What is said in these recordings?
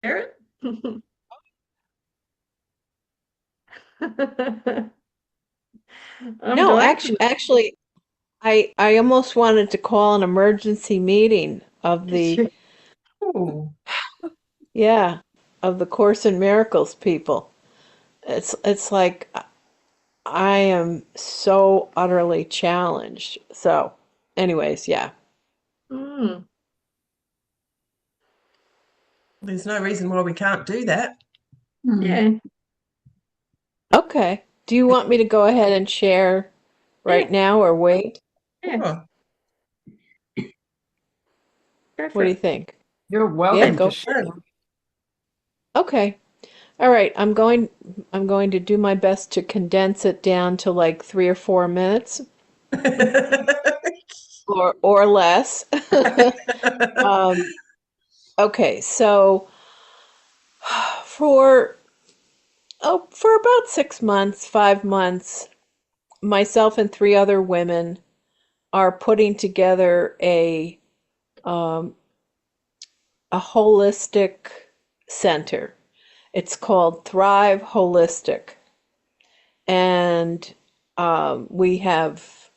Garrett? I'm No, delighted. I almost wanted to call an emergency meeting of the, Oh, yeah, of the Course in Miracles people. It's like I am so utterly challenged. So, anyways, yeah. mm, There's no reason why we can't do that. Hmm. yeah, Okay. Do you want me to go ahead and share yeah, right now or wait? yeah. Oh, Go What for do you it. think? You're Yeah, welcome to go. share. Okay. All right. I'm going to do my best to condense it down to like 3 or 4 minutes or less. Um, okay, so for for about 6 months, 5 months, myself and three other women are putting together um, a holistic center. It's called Thrive Holistic, and we have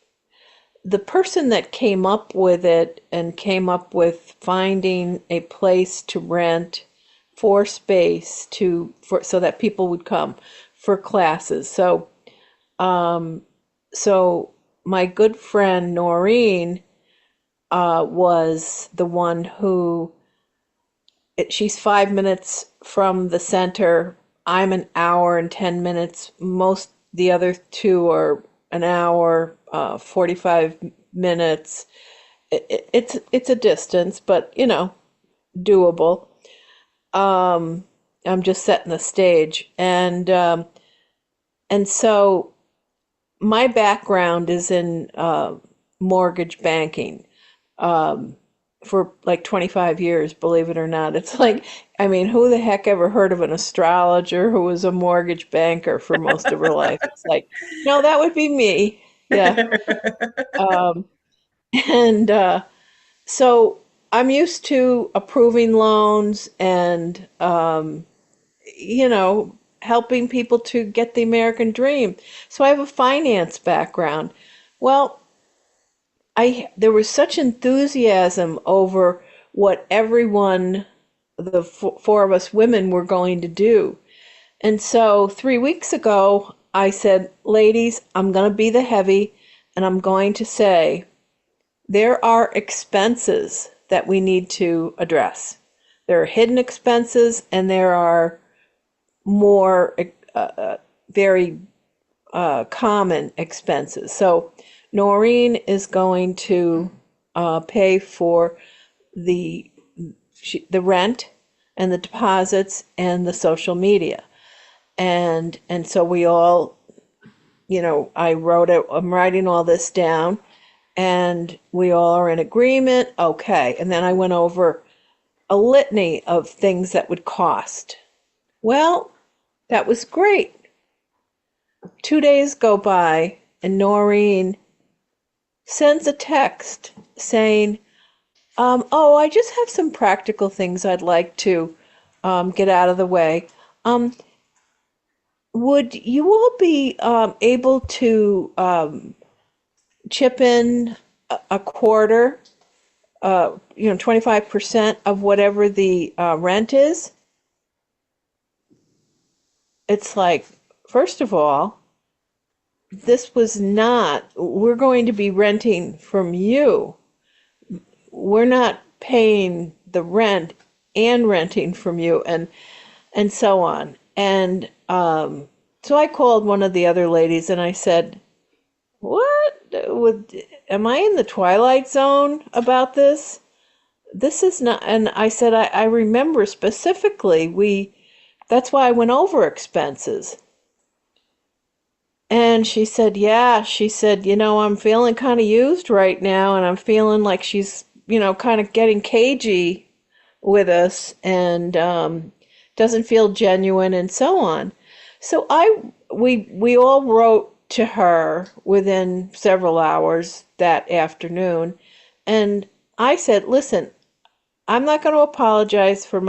the person that came up with it and came up with finding a place to rent for space for so that people would come for classes. So my good friend Noreen was the one who she's 5 minutes from the center. I'm an hour and 10 minutes. Most the other two are an hour, 45 minutes. It's a distance, but doable. I'm just setting the stage, and so my background is in mortgage banking for like 25 years, believe it or not. It's like, I mean, who the heck ever heard of an astrologer who was a mortgage banker for most of her life? It's like, no, that would be me. Yeah. Um, and so I'm used to approving loans and, helping people to get the American dream. So I have a finance background. Well, there was such enthusiasm over what everyone, the four of us women, were going to do. And so 3 weeks ago, I said, ladies, I'm going to be the heavy and I'm going to say there are expenses that we need to address. There are hidden expenses and there are more very common expenses. So Noreen is going to pay for the the rent and the deposits and the social media. And so we all, I'm writing all this down and we all are in agreement. Okay. And then I went over a litany of things that would cost. Well, that was great. 2 days go by and Noreen sends a text saying, oh, I just have some practical things I'd like to get out of the way. Um, would you all be able to chip in a quarter, 25% of whatever the rent is? It's like, first of all, this was not, we're going to be renting from you. We're not paying the rent and renting from you and so on. And so I called one of the other ladies and I said, "What? Am I in the twilight zone about this? This is not." And I said, I remember specifically that's why I went over expenses. And she said, yeah, she said, I'm feeling kind of used right now and I'm feeling like she's, kind of getting cagey with us and doesn't feel genuine and so on. So we all wrote to her within several hours that afternoon, and I said, "Listen, I'm not going to apologize for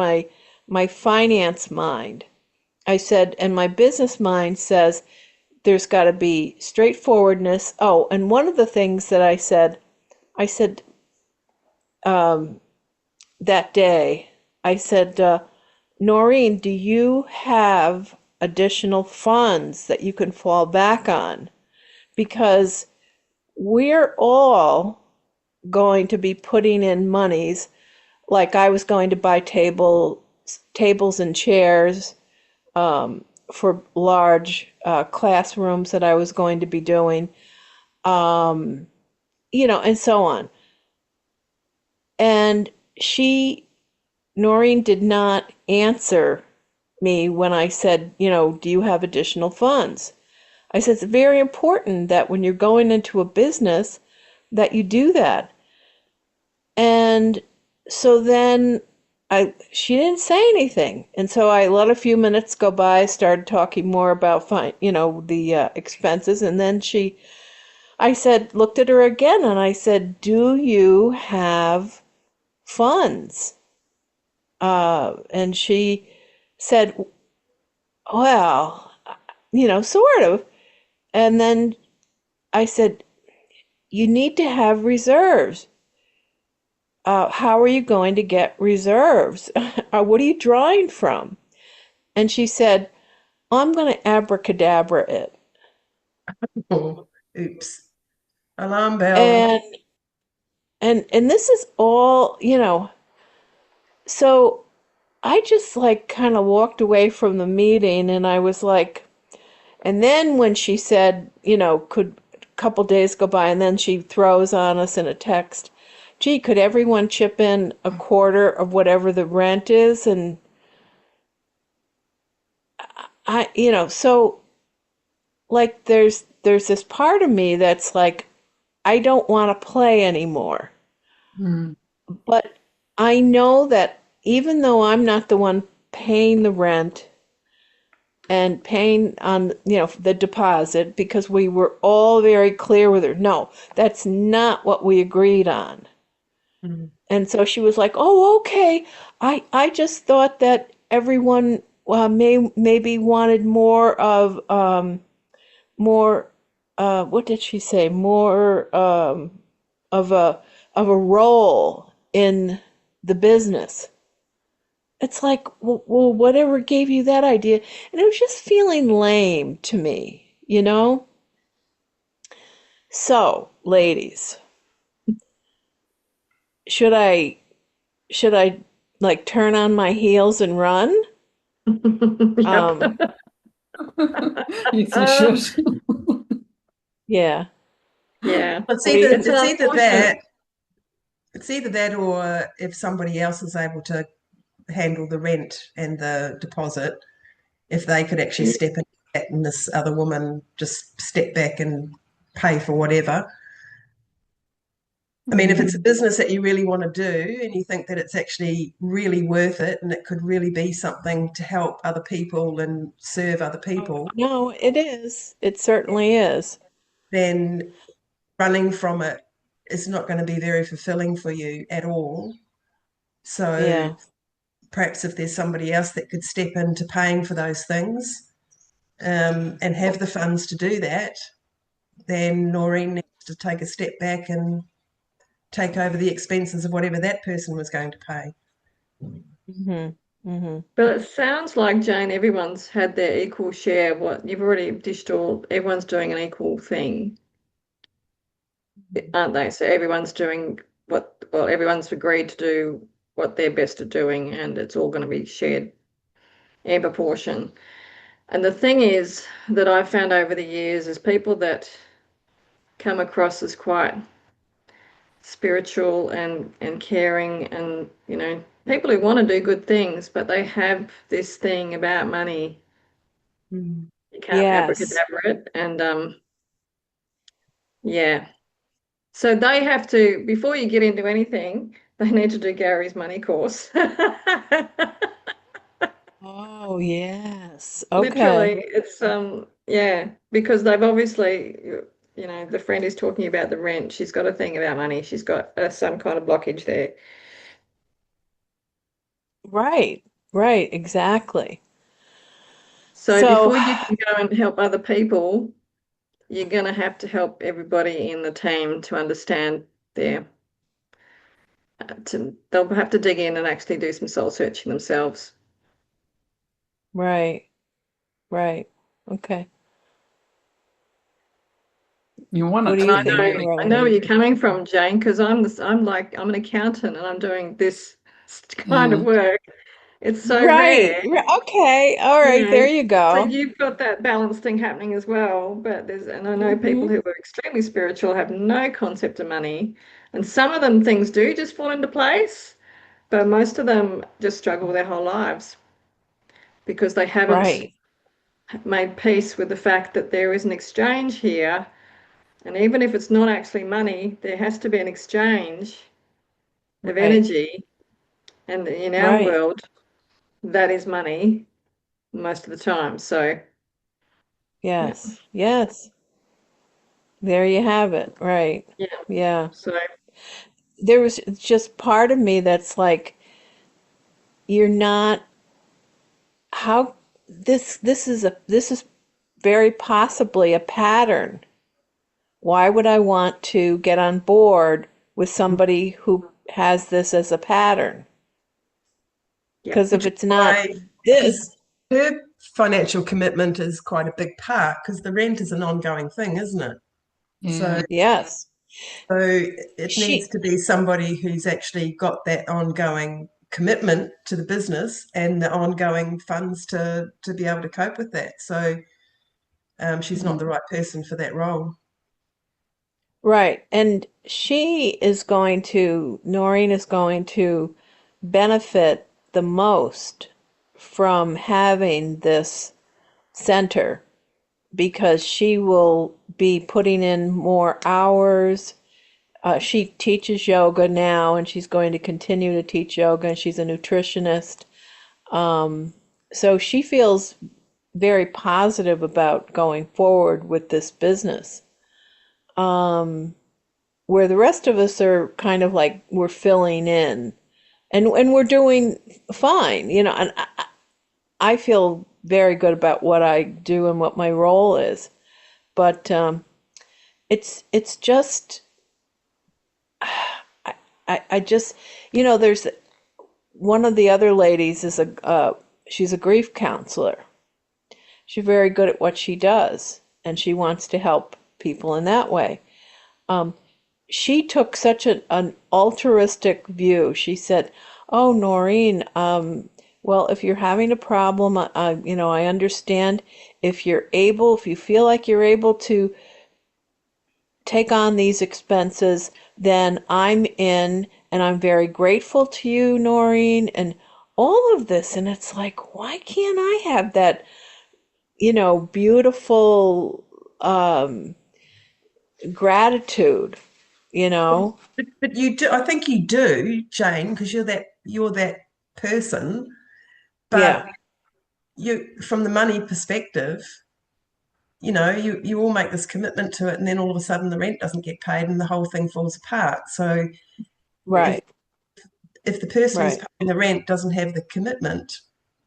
my finance mind. I said, and my business mind says there's got to be straightforwardness. Oh, and one of the things that I said that day, I said, Noreen, do you have additional funds that you can fall back on? Because we're all going to be putting in monies, like I was going to buy tables and chairs for large classrooms that I was going to be doing, and so on. And Noreen did not answer me when I said, do you have additional funds? I said, it's very important that when you're going into a business that you do that. And so then she didn't say anything. And so I let a few minutes go by, started talking more about the expenses. And then I said, looked at her again and I said, do you have funds? And she said, well, sort of. And then I said, you need to have reserves. How are you going to get reserves? What are you drawing from? And she said, I'm going to abracadabra it. Oh, oops. Alarm bell. And and this is all, so I just like kind of walked away from the meeting and I was like, and then when she said, could a couple days go by and then she throws on us in a text, gee, could everyone chip in a quarter of whatever the rent is? And so like there's this part of me that's like, I don't want to play anymore. Mm. But I know that even though I'm not the one paying the rent and paying on, the deposit, because we were all very clear with her, no, that's not what we agreed on. Mm. And so she was like, "Oh, okay. I just thought that everyone maybe wanted more what did she say? More of a role in the business." It's like, well, whatever gave you that idea? And it was just feeling lame to me, you know? So, ladies, should I should I like turn on my heels and run? Yep. Um, Yes, you should. Um, yeah. Yeah. it's What do you either It's think? it's either that unfortunate. it's either that or if somebody else is able to handle the rent and the deposit, if they could actually Yeah. step in and this other woman just step back and pay for whatever. I mean, if it's a Mm. business that you really want to do and you think that it's actually really worth it and it could really be something to help other people and serve other Oh, people, no, it is. It certainly is. then running from it is not going to be very fulfilling for you at all. So Yeah. perhaps if there's somebody else that could step into paying for those things and have the funds to do that, then Noreen needs to take a step back and take over the expenses of whatever that person was going to pay. Hmm. Hmm. But it sounds like, Jane, everyone's had their equal share. What you've already dished all, everyone's doing an equal thing, aren't they? So everyone's doing well, everyone's agreed to do what they're best at doing, and it's all going to be shared in proportion. And the thing is that I've found over the years is people that come across as quite spiritual and caring and people who want to do good things, but they have this thing about money. Mm. You can't Yes. abracadabra it, and yeah. So they have to, before you get into anything, they need to do Gary's money course. Oh, yes. Literally, Okay. it's yeah, because they've obviously, the friend is talking about the rent. She's got a thing about money. She's got some kind of blockage there. Right. Right, exactly. So So, before you can go and help other people, you're going to have to help everybody in the team to understand their, they'll have to dig in and actually do some soul searching themselves. right, right. Okay. You want What it do And you to think, really I know where Rowan? you're coming from, Jane, because I'm like, I'm an accountant and I'm doing this kind of mm, work. It's so Right. rare, Okay. All you right. There know. you So go. you've got that balance thing happening as well. But and I know people Hmm. who are extremely spiritual have no concept of money. And some of them things do just fall into place, but most of them just struggle their whole lives because they haven't Right. made peace with the fact that there is an exchange here. And even if it's not actually money, there has to be an exchange of Right. energy. And in our Right. world, that is money most of the time. So, yeah, Yes. Yes. There you have it. Right. yeah. Yeah. So, There was just part of me that's like, you're not how this is very possibly a pattern. Why would I want to get on board with somebody who has this as a pattern? yeah. Because if Which is it's not why, because this, her financial commitment is quite a big part, because the rent is an ongoing thing, isn't it? So, yeah. yes, so it needs she to be somebody who's actually got that ongoing commitment to the business and the ongoing funds to be able to cope with that. So she's not the right person for that role. right, and Noreen is going to benefit the most from having this center because she will be putting in more hours. She teaches yoga now, and she's going to continue to teach yoga, and she's a nutritionist. So she feels very positive about going forward with this business. Where the rest of us are kind of like we're filling in, and we're doing fine, and I feel very good about what I do and what my role is. But it's just I just there's one of the other ladies is a she's a grief counselor. She's very good at what she does, and she wants to help people in that way. She took such an altruistic view. She said, "Oh, Noreen, well, if you're having a problem, I understand. If you feel like you're able to take on these expenses, then I'm in, and I'm very grateful to you, Noreen, and all of this." And it's like, why can't I have that, beautiful gratitude, you know? But you do, I think you do, Jane, because you're that person. But Yeah, you, from the money perspective, you all make this commitment to it, and then all of a sudden the rent doesn't get paid, and the whole thing falls apart. So if right, if the person who's right, paying the rent doesn't have the commitment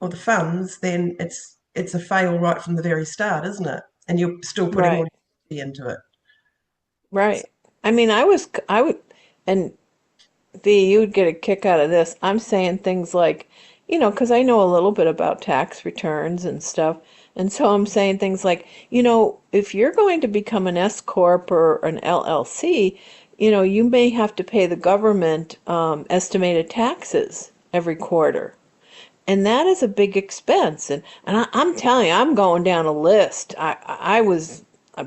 or the funds, then it's a fail right from the very start, isn't it? And you're still putting all right, your energy into it. right. I mean, I would, and V, you would get a kick out of this. I'm saying things like, because I know a little bit about tax returns and stuff. And so I'm saying things like, if you're going to become an S corp or an LLC, you may have to pay the government estimated taxes every quarter. And that is a big expense. I'm telling you, I'm going down a list. I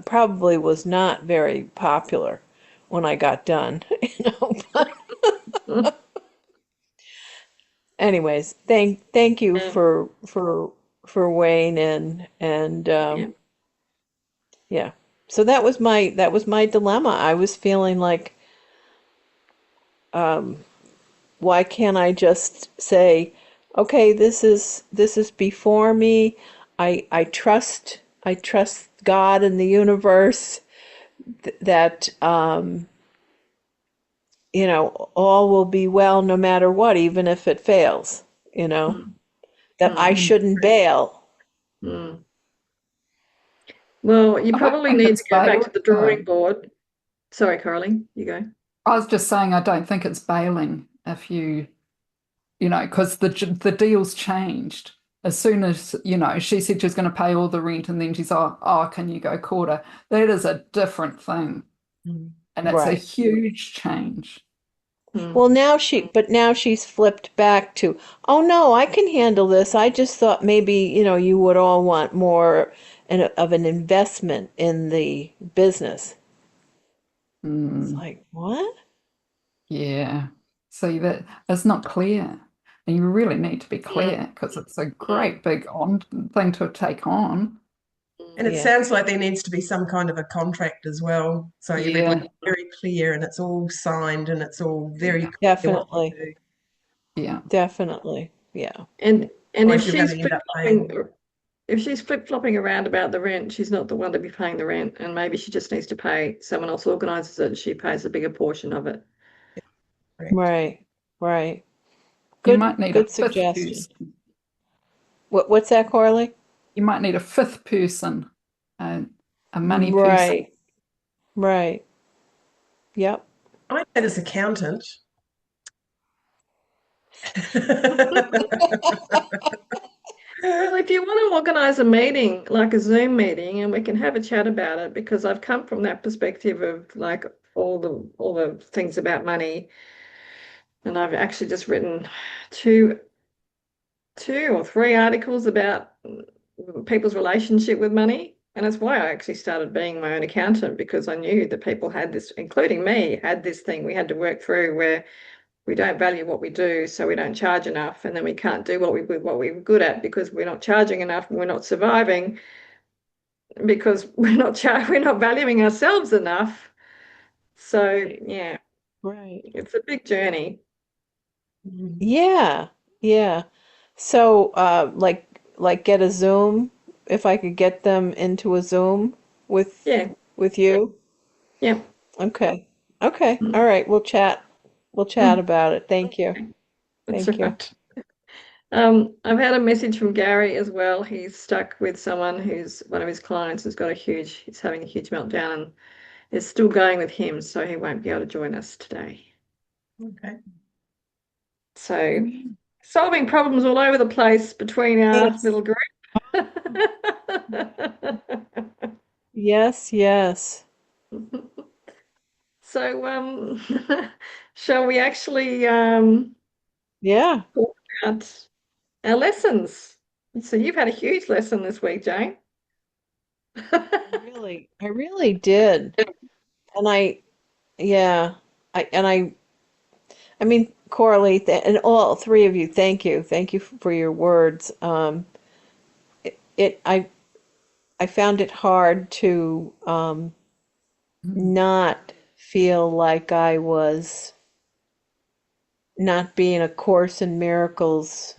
probably was not very popular when I got done, but anyways, thank you yeah, for weighing in, and yeah. yeah. So that was my dilemma. I was feeling like, why can't I just say, okay, this is before me. I trust God and the universe that all will be well no matter what, even if it fails, you know. that I Mm, shouldn't bail. mm. Well, you I don't probably think need to it's go back to bailing the though. drawing board. Sorry, Carly, you go. I was just saying I don't think it's bailing if because the deal's changed. As soon as, she said she was going to pay all the rent and then she's, oh, can you go quarter? That is a different thing. Mm. And it's a Right. huge change. Mm, Well, now she's flipped back to, oh no, I can handle this. I just thought maybe, you would all want more of an investment in the business. It's Mm, like, what? yeah. See, that it's not clear. And you really need to be mm, clear because it's a mm, great big on thing to take on. And mm. it Yeah. sounds like there needs to be some kind of a contract as well. So everybody's Yeah, very clear and it's all signed and it's all very yeah, clear what they Definitely. do. yeah. Definitely. Yeah. And if Otherwise, you're going she's to end up flip-flopping, paying. if she's flip-flopping around about the rent, she's not the one to be paying the rent, and maybe she just needs to pay someone else organises it, and she pays a bigger portion of it. Correct. Right. Right. You Good might need a good fifth suggestion. person. What's that, Carly? You might need a fifth person, a, a money person. Right. Right. Yep. I had as accountant. Well, if you want to organise a meeting, like a Zoom meeting, and we can have a chat about it, because I've come from that perspective of like all the things about money, and I've actually just written two two or three articles about people's relationship with money. And that's why I actually started being my own accountant, because I knew that people had this, including me, had this thing we had to work through where we don't value what we do, so we don't charge enough, and then we can't do what we're good at because we're not charging enough and we're not surviving because we're not valuing ourselves enough. So yeah, Right. it's a big journey. Yeah. Yeah. So, like get a Zoom, if I could get them into a Zoom with Yeah, with you. yeah. Okay. Okay. All right. We'll chat about it. Thank you. That's Thank you. right. I've had a message from Gary as well. He's stuck with someone who's one of his clients has got he's having a huge meltdown and is still going with him, so he won't be able to join us today. Okay. So solving problems all over the place between our Yes. little group. Yes, yes. So shall we actually Yeah. talk about our lessons? So you've had a huge lesson this week, Jane. I really did. And yeah, I mean, Coralie, and all three of you, thank you for your words. It, I found it hard to not feel like I was not being a Course in Miracles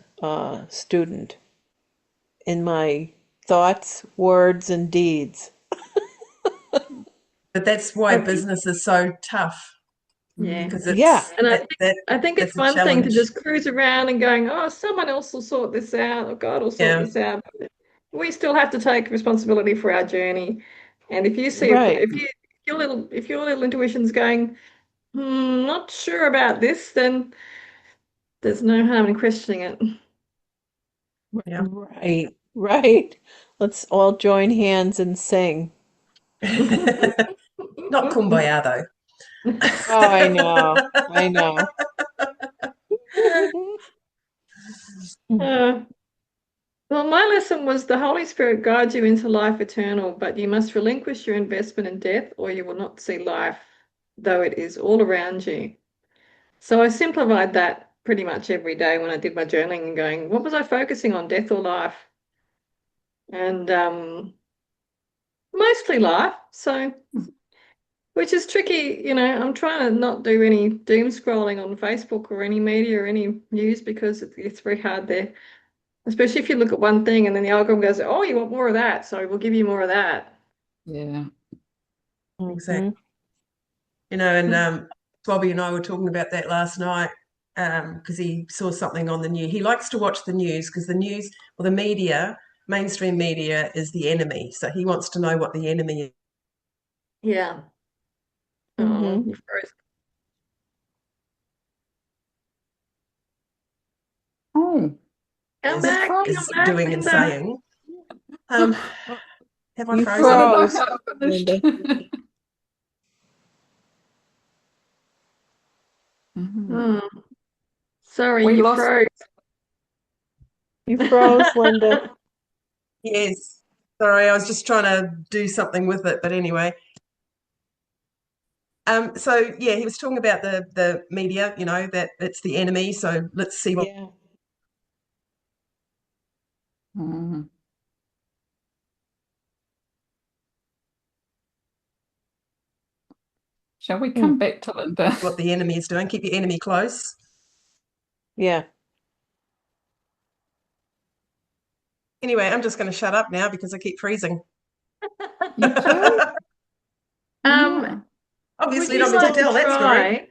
student in my thoughts, words, and deeds. But that's why business is so tough Yeah. because Yeah, it's And I think it's that's a one thing to challenge. just cruise around and going, oh, someone else will sort this out, or God will sort Yeah. this out. We still have to take responsibility for our journey. And if you see right, if your little intuition's going, not sure about this, then there's no harm in questioning it. Yeah. right, right. Let's all join hands and sing. Not kumbaya though. Oh, I know, I know. Uh, well, my lesson was the Holy Spirit guides you into life eternal, but you must relinquish your investment in death, or you will not see life, though it is all around you. So I simplified that pretty much every day when I did my journaling and going, what was I focusing on, death or life? And mostly life. So, which is tricky, I'm trying to not do any doom scrolling on Facebook or any media or any news because it's very hard there, especially if you look at one thing and then the algorithm goes, oh, you want more of that, so we'll give you more of that. Yeah. Exactly. Mhm. And Bobby and I were talking about that last night. because he saw something on the news. He likes to watch the news because the news or the media, mainstream media, is the enemy. So he wants to know what the enemy is. Yeah. Oh, Mm-hmm. you froze. Oh, Come it come froze. back, Doing and Linda. saying. Have I You I don't frozen? know froze, how it finished. Linda. Mhm. Oh, sorry, We you lost. froze. You froze, Linda. Yes. Sorry, I was just trying to do something with it, but anyway. So yeah, he was talking about the media, that it's the enemy. So let's see what Yeah. Mm. Shall we Hmm. come back to Linda? the enemy is doing. Keep your enemy close. Yeah. Anyway, I'm just going to shut up now because I keep freezing. You too? Um, Yeah. would Obviously, you you don't want me to like to tell that story. try?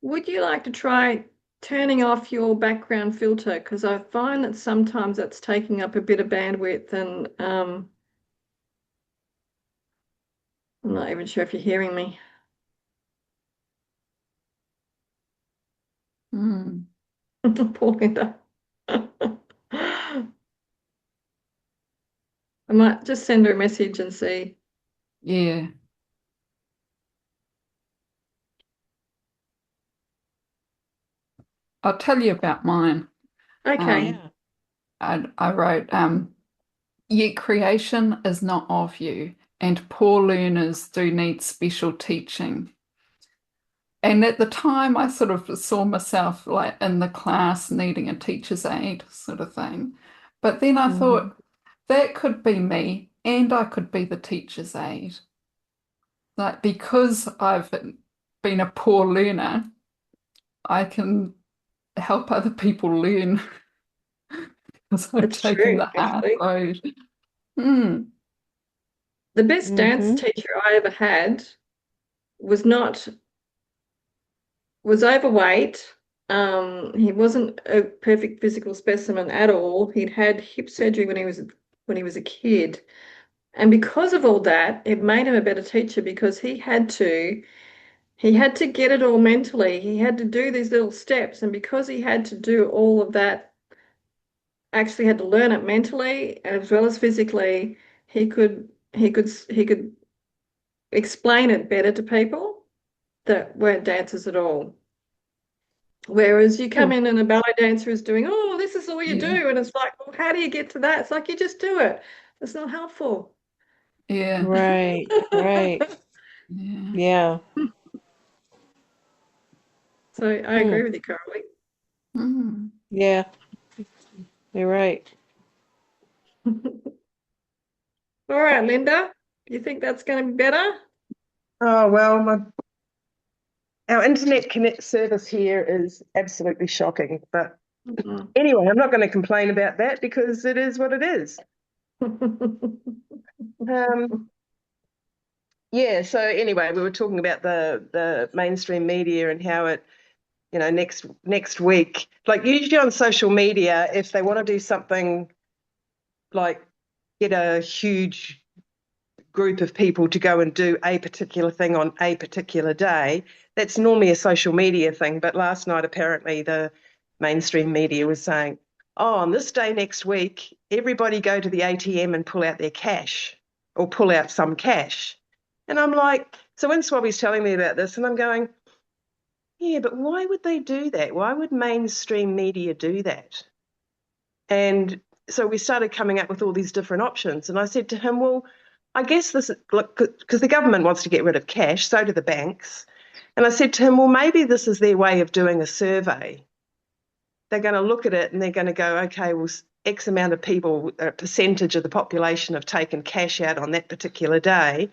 Would you like to try turning off your background filter? Because I find that sometimes that's taking up a bit of bandwidth, and I'm not even sure if you're hearing me. Mm. Poor Linda. I might just send her a message and see. Yeah. I'll tell you about mine. Okay. Um, Yeah. I wrote, yet creation is not of you, and poor learners do need special teaching. And at the time, I sort of saw myself like in the class needing a teacher's aide, sort of thing. But then I Mm-hmm. thought that could be me, and I could be the teacher's aide. Like, because I've been a poor learner, I can help other people learn because I've It's taken true, the hard actually. road. Hmm. The best dance Mm-hmm. teacher I ever had was not was overweight. He wasn't a perfect physical specimen at all. He'd had hip surgery when he was a kid. And because of all that, it made him a better teacher because he had to get it all mentally. He had to do these little steps, and because he had to do all of that, actually had to learn it mentally as well as physically, he could explain it better to people that weren't dancers at all. Whereas you come Hmm. in and a ballet dancer is doing, oh, this is all you Yeah. do, and it's like, well, how do you get to that? It's like you just do it. It's not helpful. Yeah. Right. Right. Yeah. Yeah. So I Hmm. agree with you, Carly. Hmm. Yeah. You're right. All right, Linda, you think that's going to be better? Oh well, our internet connect service here is absolutely shocking. But Mhm. anyway, I'm not going to complain about that because it is what it is. Um, yeah. So anyway, we were talking about the mainstream media and how it, next week, like usually on social media, if they want to do something like get a huge group of people to go and do a particular thing on a particular day, that's normally a social media thing. But last night, apparently, the mainstream media was saying, oh, on this day next week, everybody go to the ATM and pull out their cash or pull out some cash. And I'm like, so when Swabby's telling me about this, and I'm going, yeah, but why would they do that? Why would mainstream media do that? And so we started coming up with all these different options. And I said to him, well, I guess this is because the government wants to get rid of cash, so do the banks. And I said to him, well, maybe this is their way of doing a survey. They're going to look at it and they're going to go, okay, well, X amount of people, a percentage of the population have taken cash out on that particular day.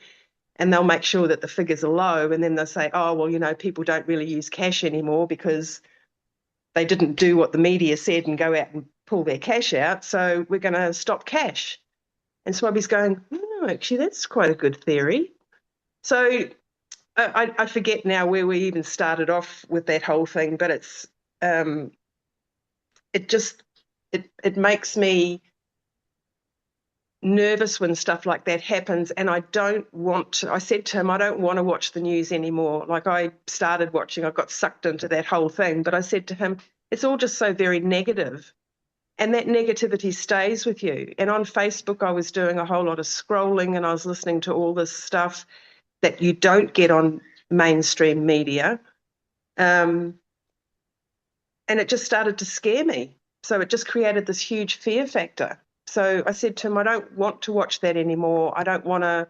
And they'll make sure that the figures are low. And then they'll say, oh, well, people don't really use cash anymore because they didn't do what the media said and go out and pull their cash out. So we're going to stop cash. And Swabby's going, oh, actually, that's quite a good theory. So I forget now where we even started off with that whole thing, but it's um, it just it makes me nervous when stuff like that happens. And I don't want to, I said to him, I don't want to watch the news anymore. Like I started watching, I got sucked into that whole thing. But I said to him, it's all just so very negative, and that negativity stays with you. And on Facebook, I was doing a whole lot of scrolling and I was listening to all this stuff that you don't get on mainstream media. Um, and it just started to scare me. So it just created this huge fear factor. So I said to him, I don't want to watch that anymore. I don't want to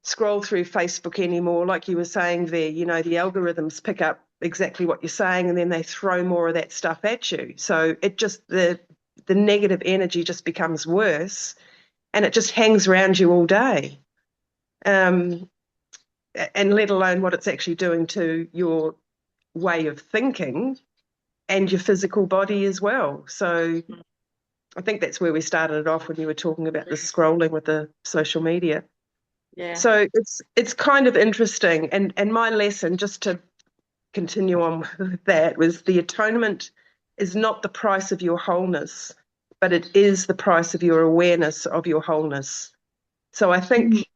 scroll through Facebook anymore. Like you were saying there, you know, the algorithms pick up exactly what you're saying and then they throw more of that stuff at you. So it just, the negative energy just becomes worse and it just hangs around you all day. Um, and let alone what it's actually doing to your way of thinking and your physical body as well. So I think that's where we started it off when you were talking about the scrolling with the social media. Yeah. So it's kind of interesting. And my lesson, just to continue on with that, was the atonement is not the price of your wholeness, but it is the price of your awareness of your wholeness. So I Mm. think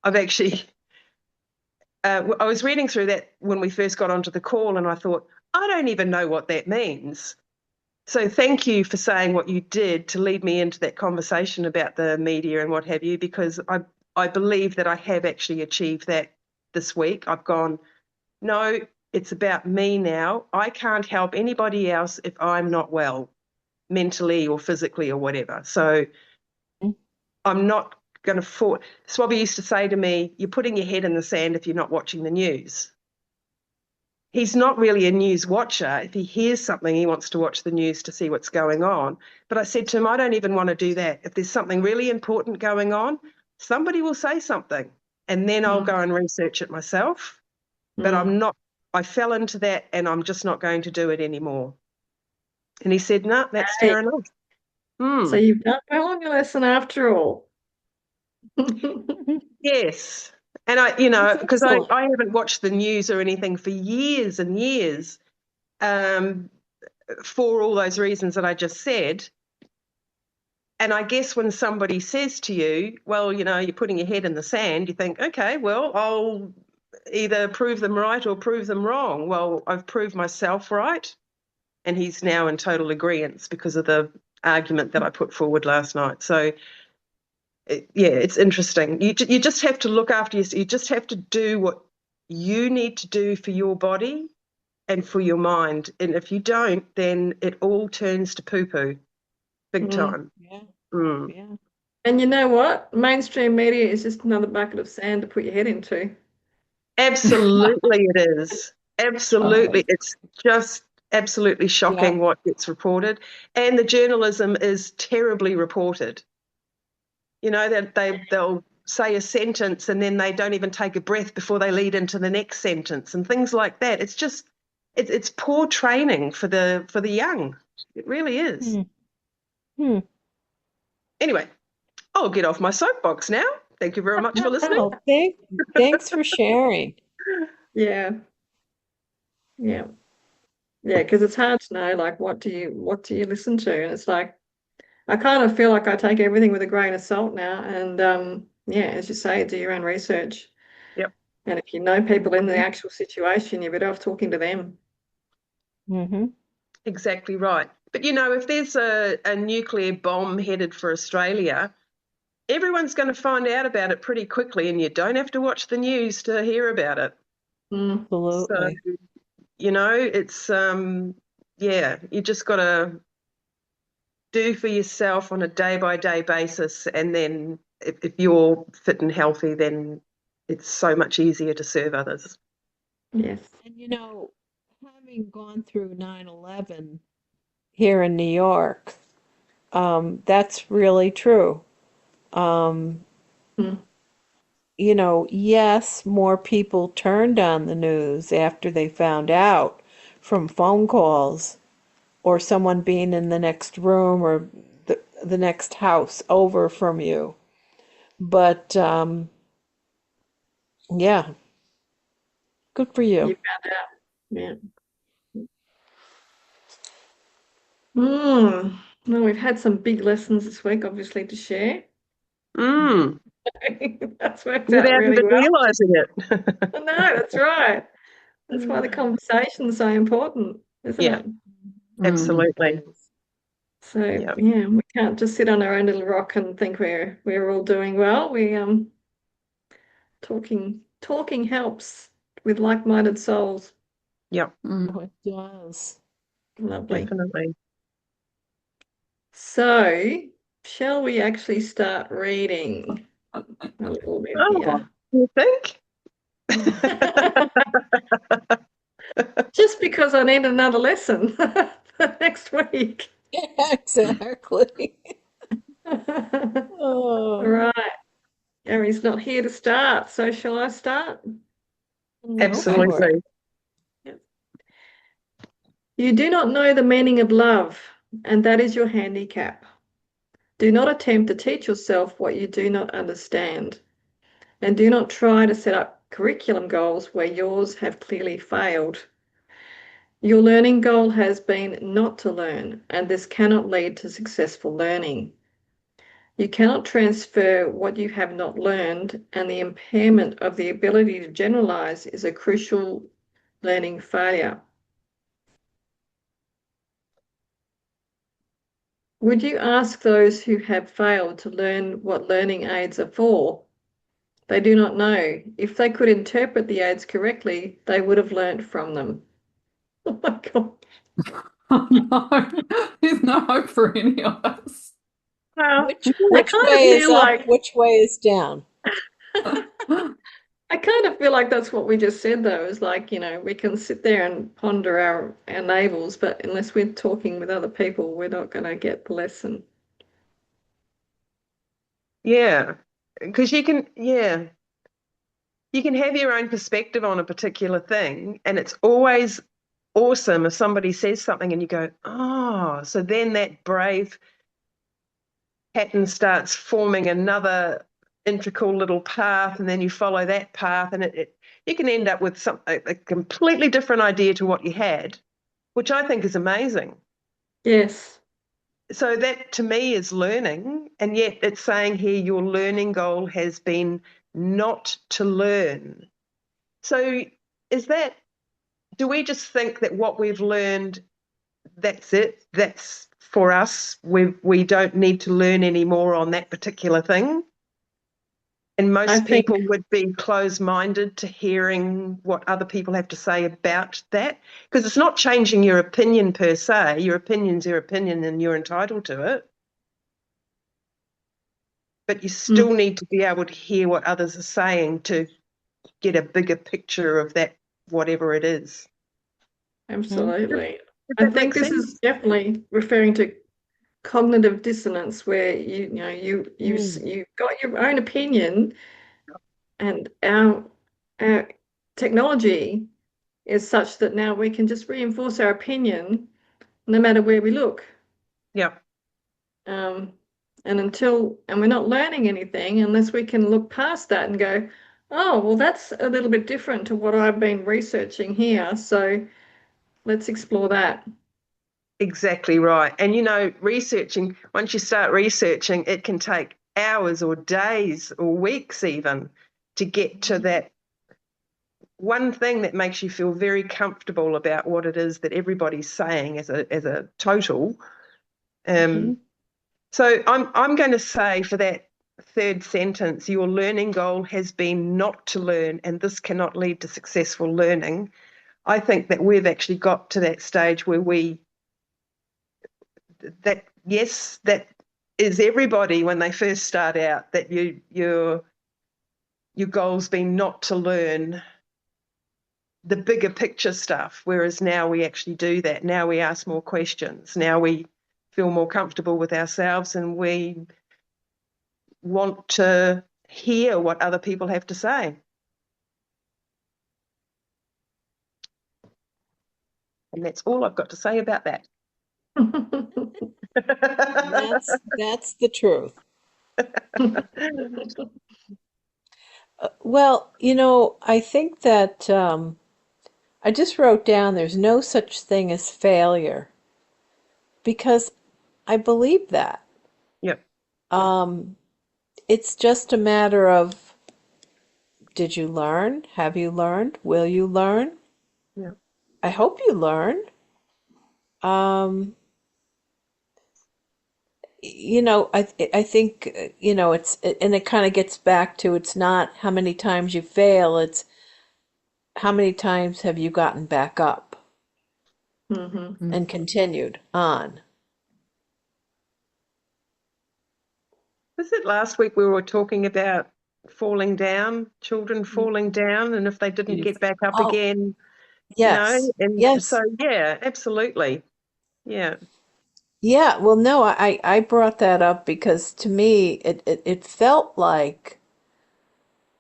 I've actually I was reading through that when we first got onto the call, and I thought, I don't even know what that means. So thank you for saying what you did to lead me into that conversation about the media and what have you, because I believe that I have actually achieved that this week. I've gone, no, it's about me now. I can't help anybody else if I'm not well, mentally or physically or whatever. So I'm not going to fall. Swabby used to say to me, you're putting your head in the sand if you're not watching the news. He's not really a news watcher. If he hears something, he wants to watch the news to see what's going on. But I said to him, I don't even want to do that. If there's something really important going on, somebody will say something and then I'll Mm. go and research it myself. But Mm. I fell into that and I'm just not going to do it anymore. And he said, no, that's Hey, fair enough. so Hmm. you've done well on your lesson after all. Yes. And That's because I, excellent. I haven't watched the news or anything for years and years, um, for all those reasons that I just said. And I guess when somebody says to you, well, you're putting your head in the sand, you think, okay, well, I'll either prove them right or prove them wrong. Well, I've proved myself right. And he's now in total agreement because of the argument that I put forward last night. So, yeah, it's interesting. You just have to look after yourself. You just have to do what you need to do for your body and for your mind. And if you don't, then it all turns to poo-poo big Mm. time. Yeah, Mm. yeah. And you know what? Mainstream media is just another bucket of sand to put your head into. Absolutely, it is. Uh, Absolutely. It's just absolutely yeah. shocking what gets reported. And the journalism is terribly reported. That they'll say a sentence and then they don't even take a breath before they lead into the next sentence and things like that. It's just it's poor training for the young. It really is. Hmm. Hmm. Anyway, I'll get off my soapbox now. Thank you very much for listening. Oh, thanks for sharing. Yeah, yeah, yeah. Because it's hard to know, like, what do you listen to? And it's like I kind of feel like I take everything with a grain of salt now. And yeah, as you say, do your own research. Yep, And if you know people in the actual situation, you're better off talking to them. Hmm. exactly right. But if there's a nuclear bomb headed for Australia, everyone's going to find out about it pretty quickly, and you don't have to watch the news to hear about it. Mm. So, Absolutely. it's yeah, you just got to do for yourself on a day by day basis, and then if you're fit and healthy, then it's so much easier to serve others. Yes. And having gone through 9/11 here in New York, that's really true. Um, Mm. yes, more people turned on the news after they found out from phone calls or someone being in the next room or the next house over from you. But yeah, good for You you. found out. Yeah. Hmm. Well, we've had some big lessons this week, obviously, to share. Mm, That's worked out without really even well. realizing it. No, that's right. That's why the conversation's so important, isn't Yeah, it? Mm. absolutely. Yes. So Yeah, yeah, we can't just sit on our own little rock and think we're all doing well. We talking helps with like-minded souls. yeah, Mm. Oh, it does. Lovely. definitely. So, shall we actually start reading a little bit Oh, here? you think? Just because I need another lesson for next week. Yeah, exactly. All Oh, right. Gary's not here to start, so shall I start? go for Absolutely. it. Yep. You do not know the meaning of love, and that is your handicap. Do not attempt to teach yourself what you do not understand, and do not try to set up curriculum goals where yours have clearly failed. Your learning goal has been not to learn, and this cannot lead to successful learning. You cannot transfer what you have not learned, and the impairment of the ability to generalize is a crucial learning failure. Would you ask those who have failed to learn what learning aids are for? They do not know. If they could interpret the aids correctly, they would have learnt from them. Oh my God. No, there's no hope for any of us. Well, I Which kind of way is feel up? like Which way is down? I kind of feel like that's what we just said though, is like, we can sit there and ponder our navels, but unless we're talking with other people, we're not going to get the lesson. yeah, because you can have your own perspective on a particular thing, and it's always awesome if somebody says something and you go, oh, so then that brave pattern starts forming another integral little path, and then you follow that path, and you can end up with a completely different idea to what you had, which I think is amazing. Yes. So that to me is learning, and yet it's saying here your learning goal has been not to learn. So is that, do we just think that what we've learned, that's it, that's for us, we don't need to learn any more on that particular thing? And I most think people would be closed-minded to hearing what other people have to say about that, because it's not changing your opinion per se. Your opinion's your opinion and you're entitled to it. But you mm, still need to be able to hear what others are saying to get a bigger picture of that, whatever it is. Hmm? absolutely. Does I that think make this is sense? definitely referring to cognitive dissonance where you've got your own opinion and our technology is such that now we can just reinforce our opinion no matter where we look. Yeah, Um, and we're not learning anything unless we can look past that and go, oh, well, that's a little bit different to what I've been researching here. So let's explore that. exactly right. And researching, once you start researching, it can take hours or days or weeks even to get to that one thing that makes you feel very comfortable about what it is that everybody's saying as a total. Hmm. Um, so I'm going to say for that third sentence, your learning goal has been not to learn, and this cannot lead to successful learning. I think that we've actually got to that stage where yes, that is everybody when they first start out, that your goal's been not to learn the bigger picture stuff, whereas now we actually do that. Now we ask more questions. Now we feel more comfortable with ourselves and we want to hear what other people have to say. And that's all I've got to say about that. And that's the truth. Well, I think that I just wrote down there's no such thing as failure. because I believe that. Yep. Um, it's just a matter of, did you learn? Have you learned? Will you learn? Yep. I hope you learn. Um, I think, it's, and it kind of gets back to, it's not how many times you fail, it's how many times have you gotten back up Hmm. Mm. and continued on. Was it last week we were talking about falling down, children falling down, and if they didn't Yes. get back up Oh, again, yes. and so Yes. yeah, absolutely. Yeah, Yeah, well, no, I brought that up because to me it felt like,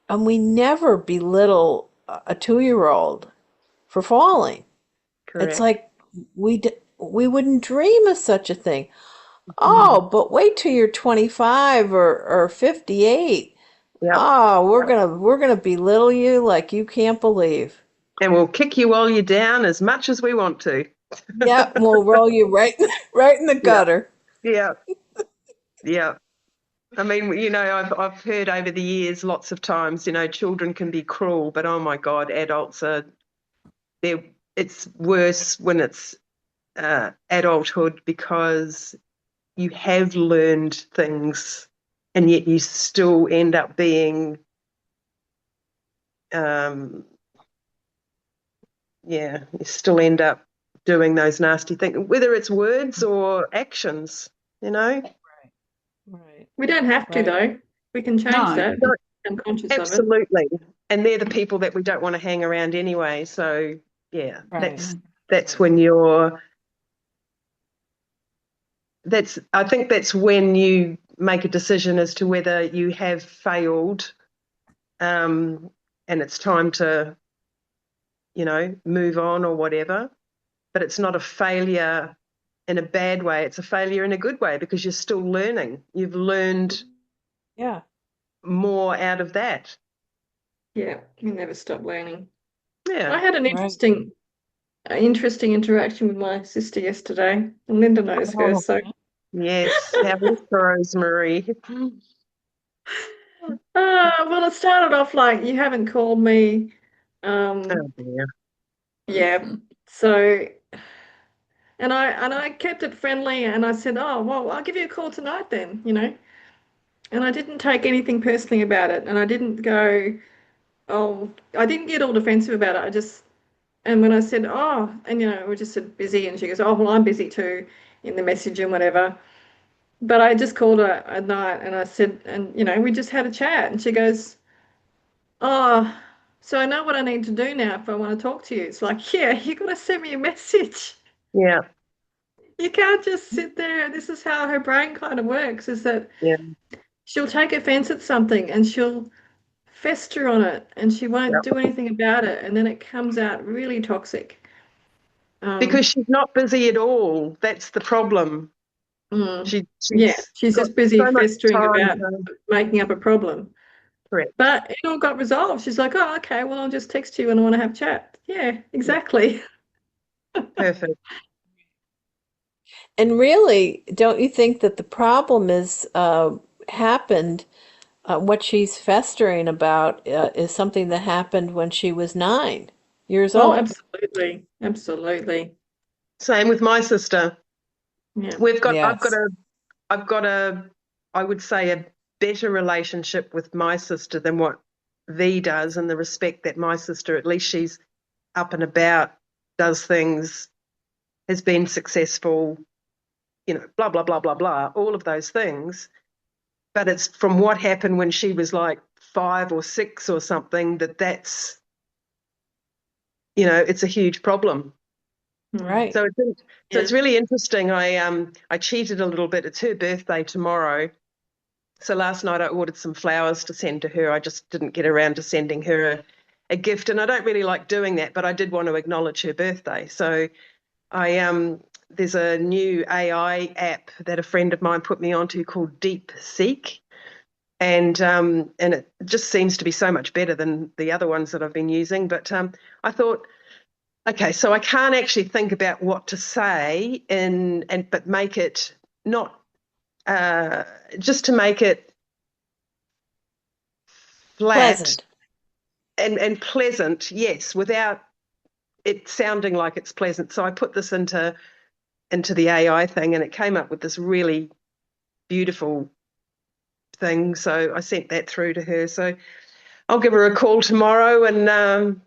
and we never belittle a 2-year-old for falling. It's correct. like we wouldn't dream of such a thing. Mm. Oh, but wait till you're 25 or 58. Yep. Oh, we're gonna belittle you like you can't believe. And we'll kick you while you're down as much as we want to. Yep, we'll roll you right right in the Yeah, gutter. yeah, yeah. I mean, I've heard over the years lots of times, children can be cruel, but oh my God, adults are they're it's worse when it's adulthood because you have learned things and yet you still end up being um, you still end up doing those nasty things, whether it's words or actions, you know. Right, We don't have to, right, though. We can change No. that. No, I'm conscious of it. absolutely. And they're the people that we don't want to hang around anyway. So yeah, right. that's when I think that's when you make a decision as to whether you have failed, and it's time to, move on or whatever. But it's not a failure in a bad way. It's a failure in a good way because you're still learning. You've learned Yeah. more out of that. Yeah, we never stop learning. I Yeah. had an Right. interesting interaction with my sister yesterday, and Linda knows her. Oh, So, yes. How is Rosemary? well, it started off like you haven't called me. Oh Um, dear. yeah. So, and I kept it friendly, and I said, "Oh, well, I'll give you a call tonight then," And I didn't take anything personally about it, and I didn't go, "Oh," I didn't get all defensive about it. And when I said, "Oh," and we just said busy, and she goes, "Oh, well, I'm busy too," in the message and whatever. But I just called her at night, and I said, and we just had a chat, and she goes, "Oh, so I know what I need to do now if I want to talk to you." It's like, yeah, you got to send me a message. Yeah. You can't just sit there. This is how her brain kind of works, is that Yeah. she'll take offense at something and she'll fester on it and she won't do Yeah. anything about it. And then it comes out really toxic. Because Um, she's not busy at all. That's the problem. mm, yeah, She's she's got just busy so much festering time about to making up a problem. correct. But it all got resolved. She's like, "Oh, okay, well, I'll just text you when I want to have a chat." Yeah, Yeah. exactly. Perfect. And really, don't you think that the problem is happened? What she's festering about is something that happened when she was 9 years Oh, old. absolutely. Absolutely. Same with my sister. Yeah. Yes. I've got a, I would say a better relationship with my sister than what V does in the respect that my sister, at least she's up and about, does things, has been successful, blah, blah, blah, blah, blah, all of those things. But it's from what happened when she was like 5 or 6 or something that's, it's a huge problem. Mm. Right. So it's Yeah. really interesting. I cheated a little bit. It's her birthday tomorrow. So last night I ordered some flowers to send to her. I just didn't get around to sending her a gift, and I don't really like doing that, but I did want to acknowledge her birthday. So there's a new AI app that a friend of mine put me onto called Deep Seek, and it just seems to be so much better than the other ones that I've been using. But I thought Okay, so I can't actually think about what to say but make it not uh, just to make it flat Pleasant. and pleasant, yes, without it sounding like it's pleasant. So I put this into the AI thing, and it came up with this really beautiful thing. So I sent that through to her. So I'll give her a call tomorrow and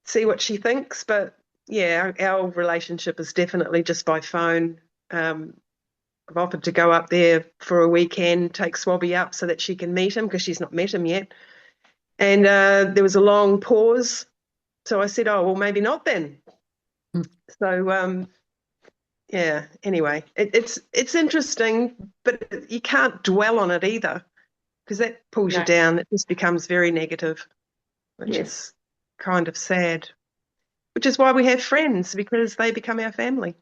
see what she thinks. But yeah, our relationship is definitely just by phone. I've offered to go up there for a weekend, take Swabby up so that she can meet him because she's not met him yet. And there was a long pause. So I said, oh, well, maybe not then. Hmm. So yeah, anyway, it's interesting, but you can't dwell on it either because that pulls you No, down. It just becomes very negative, which yes. is kind of sad. Which is why we have friends because they become our family.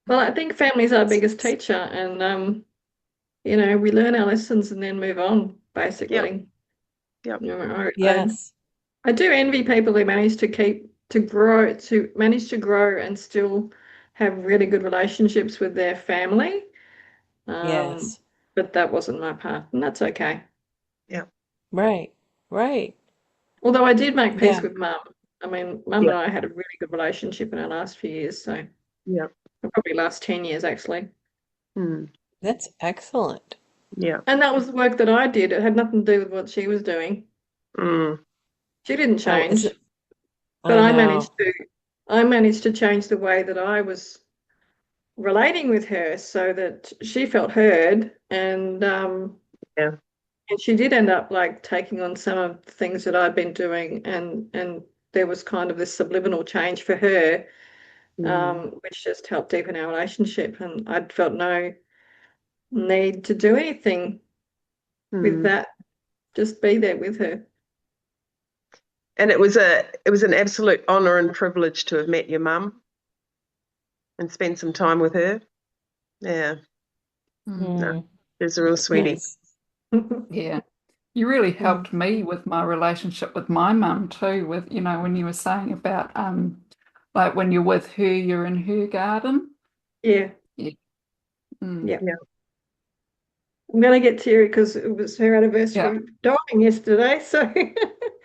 Well, I think family's our biggest teacher, and we learn our lessons and then move on, Yep, basically. yep. Yes. I do envy people who manage to grow and still have really good relationships with their family. Um, Yes. but that wasn't my path, and that's okay. Yeah, Right. Right. Although I did make peace Yeah. with mum. I mean, mum yeah, and I had a really good relationship in our last few years, so yeah. probably last 10 years actually. Mm, That's excellent. yeah. And that was the work that I did. It had nothing to do with what she was doing. Mm, She didn't Oh, is change, it? but I know. I managed to change the way that I was relating with her so that she felt heard yeah. and she did end up like taking on some of the things that I'd been doing and there was kind of this subliminal change for her, Mm, which just helped deepen our relationship and I'd felt no need to do anything with mm. that, just be there with her. And it was an absolute honour and privilege to have met your mum and spend some time with her. Yeah, Mm. no, Mm, she's a real sweetie. yes. Yeah. You really Mm. helped me with my relationship with my mum too, with, when you were saying about like when you're with her, you're in her garden. Yeah, Yeah. Mm. yeah. Yeah. I'm going to get teary because it was her Yeah. anniversary dying yesterday. So,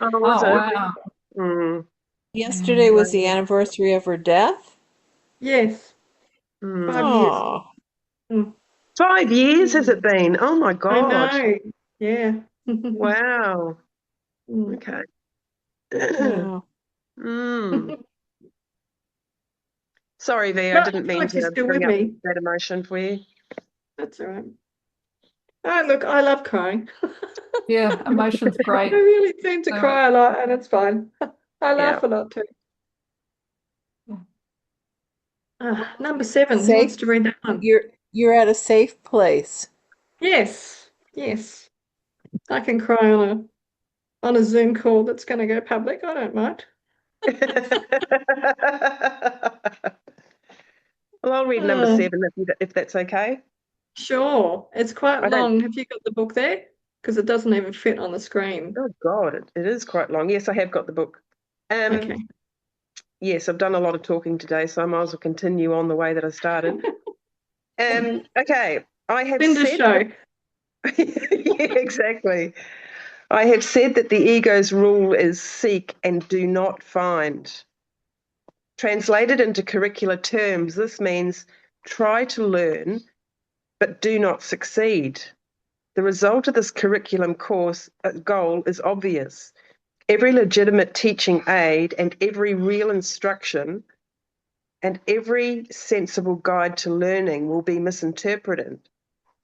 Oh, was Oh, it? wow. Mm, Yesterday Yeah. was the wow. anniversary of her death. yes, Mm. 5 years. Oh, Mm. 5 years has it mm, been? Oh my I God. know. Yeah. Wow. Mm. Okay. wow. Mm. Sorry, V, I But I didn't feel mean like she's to still with bring up me. that emotion for you. That's all right. Oh, look, I love crying. Yeah. Emotion's I great. really seem to So, cry a lot, and it's fine. I Yeah. laugh a lot too. Number seven. Who Safe. wants to read that one? You're at a safe place. Yes, yes. I can cry on a Zoom call that's going to go public. I don't mind. Well, I'll read number Uh, seven if that's okay. sure. It's quite I don't. long. Have you got the book there? Because it doesn't even fit on the screen. Oh God, it is quite long. Yes, I have got the book. Okay. Yes, I've done a lot of talking today, so I might as well continue on the way that I started. Okay, I have Linda said show. yeah, exactly. I have said that the ego's rule is seek and do not find. Translated into curricular terms, this means try to learn but do not succeed. The result of this curriculum course goal is obvious. Every legitimate teaching aid and every real instruction and every sensible guide to learning will be misinterpreted,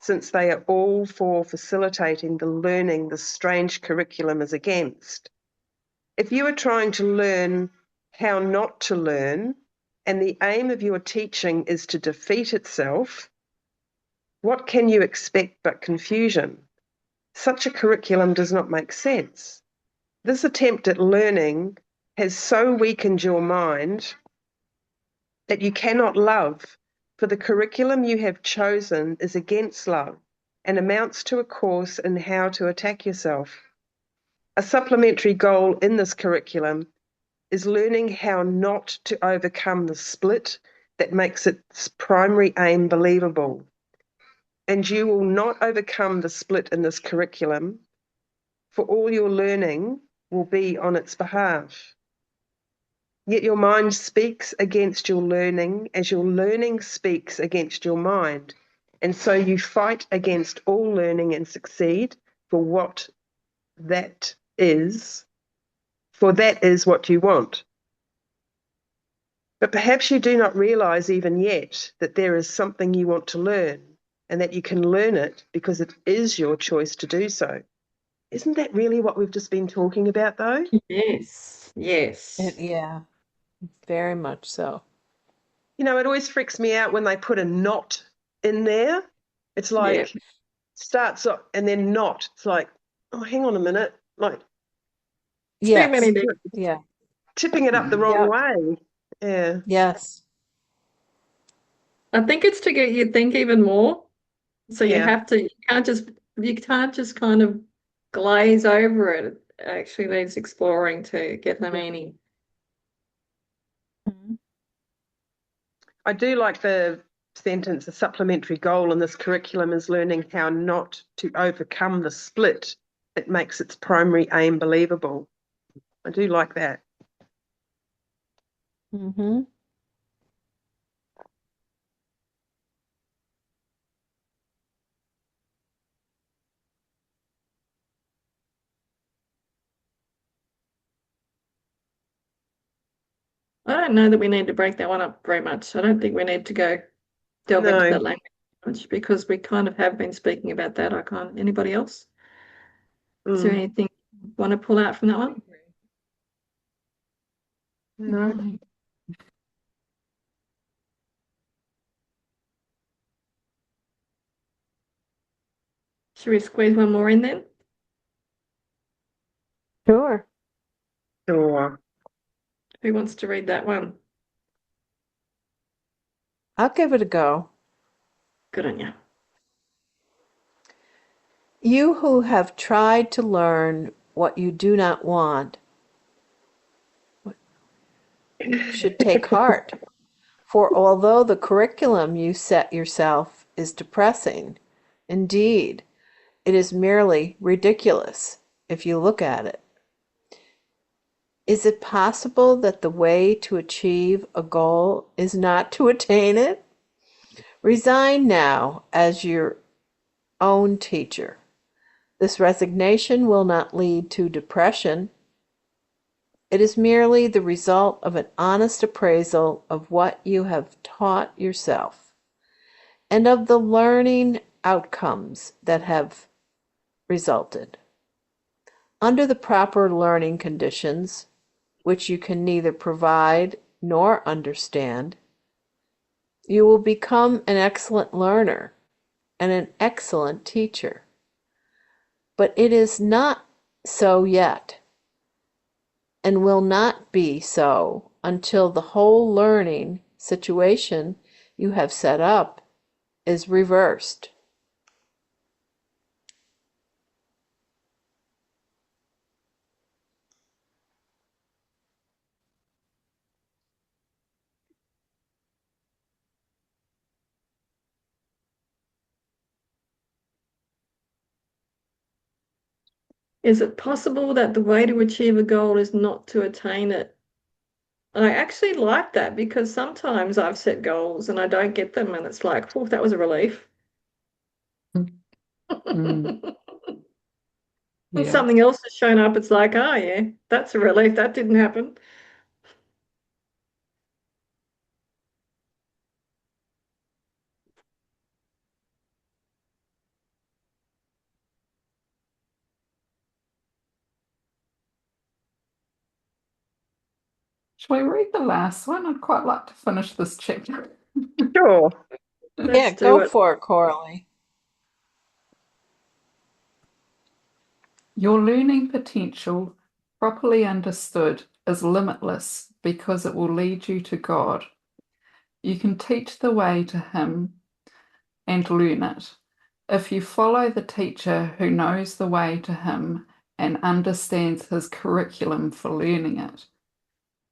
since they are all for facilitating the learning this strange curriculum is against. If you are trying to learn how not to learn, and the aim of your teaching is to defeat itself, what can you expect but confusion? Such a curriculum does not make sense. This attempt at learning has so weakened your mind that you cannot love, for the curriculum you have chosen is against love and amounts to a course in how to attack yourself. A supplementary goal in this curriculum is learning how not to overcome the split that makes its primary aim believable. And you will not overcome the split in this curriculum, for all your learning will be on its behalf. Yet your mind speaks against your learning as your learning speaks against your mind. And so you fight against all learning and succeed for what that is, for that is what you want. But perhaps you do not realize even yet that there is something you want to learn and that you can learn it because it is your choice to do so. Isn't that really what we've just been talking about, though? Yes, yes. Yeah, very much so. You know, it always freaks me out when they put a not in there. It's Yeah. like starts up and then not. It's like, oh, hang on a minute. Like Too many Yes. people. Yeah. tipping it up the wrong Yeah. way. Yeah. Yes. I think it's to get you to think even more. So you Yeah. have to, you can't just kind of glaze over it. It actually needs exploring to get the meaning. Mhm. I do like the sentence, a supplementary goal in this curriculum is learning how not to overcome the split. It makes its primary aim believable. I do like that. Mm-hmm. I don't know that we need to break that one up very much. I don't think we need to go delve into No. that language much because we kind of have been speaking about that. I can't. Anybody else? Is there Mm. anything you want to pull out from that one? No. No. Should we squeeze one more in then? Sure. Sure. Who wants to read that one? I'll give it a go. Good on you. You who have tried to learn what you do not want should take heart. For although the curriculum you set yourself is depressing, indeed, it is merely ridiculous if you look at it. Is it possible that the way to achieve a goal is not to attain it? Resign now as your own teacher. This resignation will not lead to depression. It is merely the result of an honest appraisal of what you have taught yourself and of the learning outcomes that have resulted. Under the proper learning conditions, which you can neither provide nor understand, you will become an excellent learner and an excellent teacher. But it is not so yet, and will not be so until the whole learning situation you have set up is reversed. Is it possible that the way to achieve a goal is not to attain it? And I actually like that because sometimes I've set goals and I don't get them, and it's like, oh, that was a relief. Mm, And yeah. something else has shown up, it's like, oh, yeah, that's a relief. That didn't happen. Shall we read the last one? I'd quite like to finish this chapter. Sure. Yeah, Let's do go it. for it, Coralie. Your learning potential, properly understood, is limitless because it will lead you to God. You can teach the way to Him and learn it. If you follow the teacher who knows the way to Him and understands His curriculum for learning it,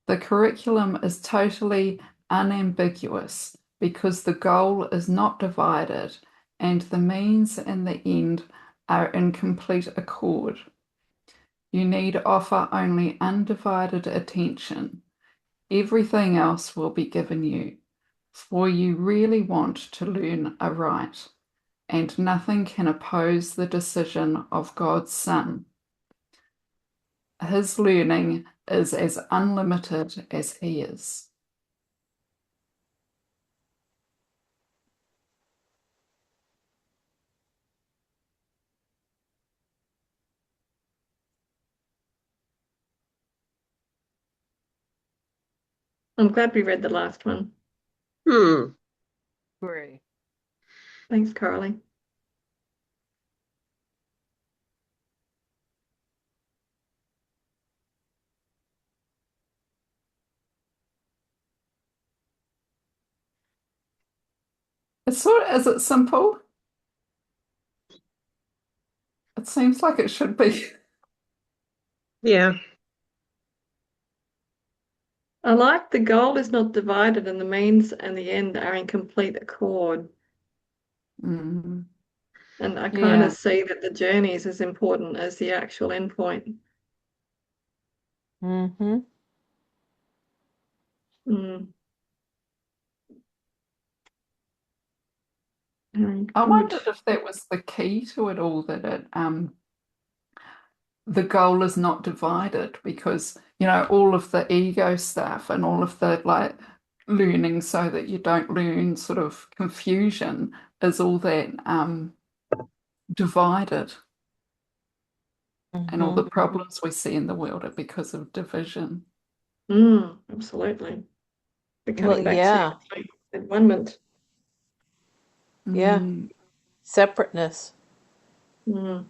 The curriculum is totally unambiguous because the goal is not divided and the means and the end are in complete accord. You need offer only undivided attention. Everything else will be given you, for you really want to learn aright, and nothing can oppose the decision of God's Son. His learning is as unlimited as he is. I'm glad we read the last one. Hmm. Agree. Thanks, Carly. Is it simple? It seems like it should be. Yeah. I like the goal is not divided and the means and the end are in complete accord. Mm, And I kind yeah. of see that the journey is as important as the actual endpoint. Mm-hmm. Mm. Very I good. wondered if that was the key to it all, that the goal is not divided because, all of the ego stuff and all of the like learning so that you don't learn sort of confusion is all that divided. And all the Mm-hmm. problems we see in the world are because of division. Absolutely. We're Well, coming back to yeah, environment. yeah. Mm. Separateness. Mm.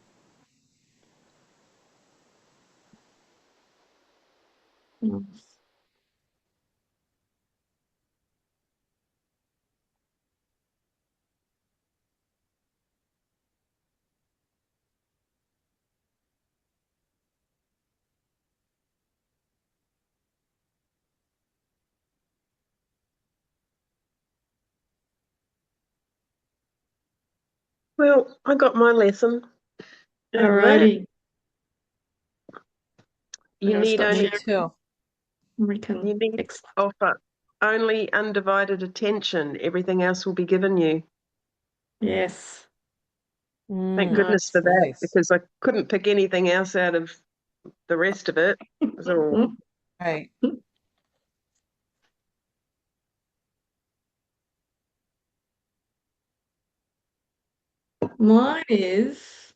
Mm. Well, I got my lesson in that. Alrighty. I'm You going to need stop Me only sharing. too. We can you need excellent. offer only undivided attention. Everything else will be given you. Yes. Thank goodness for that, Nice. because I couldn't pick anything else out of the rest of it. So, Right. Mine is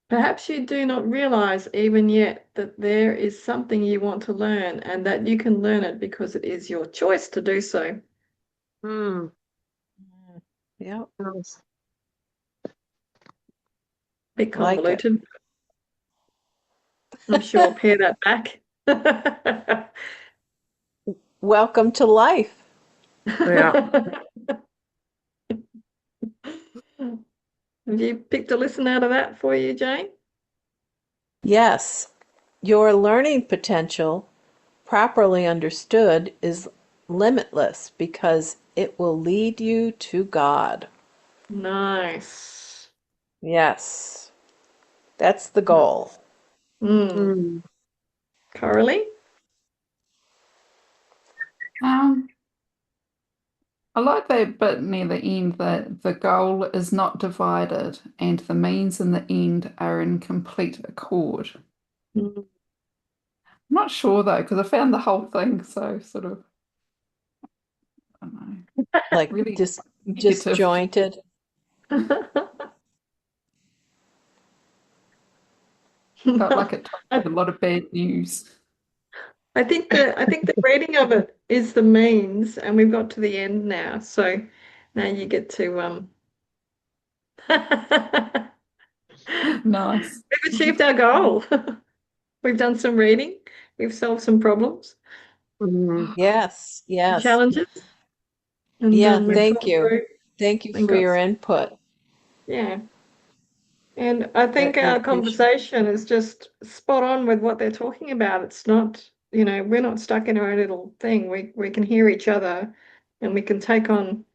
perhaps you do not realize even yet that there is something you want to learn and that you can learn it because it is your choice to do so. hmm, Yep. nice. Bit Like it. convoluted. I'm sure I'll pare that back. Welcome to life. Yeah. Have you picked a lesson out of that for you, Jane? Yes. Your learning potential, properly understood, is limitless because it will lead you to God. Nice. Yes. That's the goal. Mm. Hmm. Coralie? Um, I like that bit near the end that the goal is not divided and the means and the end are in complete accord. Mm. I'm not sure though, because I found the whole thing so sort of, I don't know, Like really negative. disjointed. Felt like it told I, me a lot of bad news. I think the reading of it is the means, and we've got to the end now. So now you get to Nice. we've achieved our goal. We've done some reading, we've solved some problems, Hmm. Yes, yes. challenges, and Yeah, we've thank thought you. through Thank you and for your input. yeah. And I think Greatly our appreciate. conversation is just spot on with what they're talking about. It's not we're not stuck in our own little thing. We can hear each other, and we can take on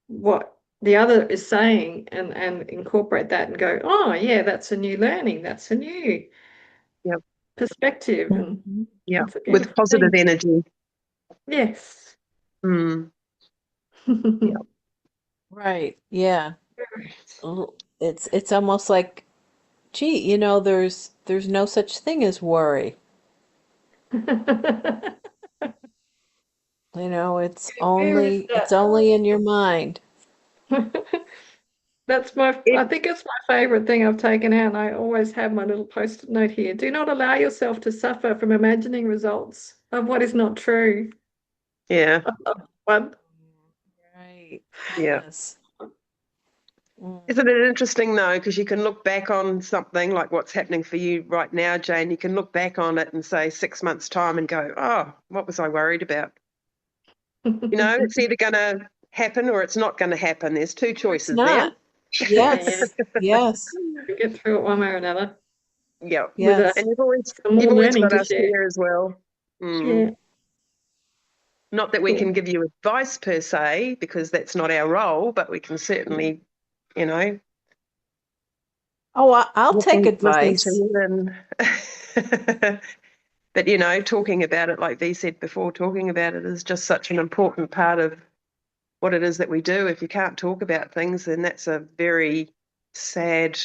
what the other is saying and incorporate that and go, oh yeah, that's a new learning, that's a new Yep. perspective, and Mhm. Yeah. it's a With beautiful positive thing. energy. Yes. Mm. Yeah. Right. Yeah. It's almost like, gee, there's no such thing as worry. It's Where is it's that? only in your mind. It, I think it's my favorite thing I've taken out. And I always have my little post-it note here. Do not allow yourself to suffer from imagining results of what is not true. yeah. One. Right. Yeah. Yes. Mm. Isn't it interesting though? Because you can look back on something like what's happening for you right now, Jane. You can look back on it and say 6 months' time and go, oh, what was I worried about? It's either going to happen or it's not going to happen. There's two It's choices there. not. Yeah, Yes. Yes. we get through it one way or another Yeah. with Yes. And you've always some you've more always learning got to us share. here as well. Mm. Yeah, Not that we cool. can give you advice per se, because that's not our role, but we can certainly, you know, Oh, I'll take listen to advice. you and but talking about it, like V said before, talking about it is just such an important part of what it is that we do. If you can't talk about things, then that's a very sad,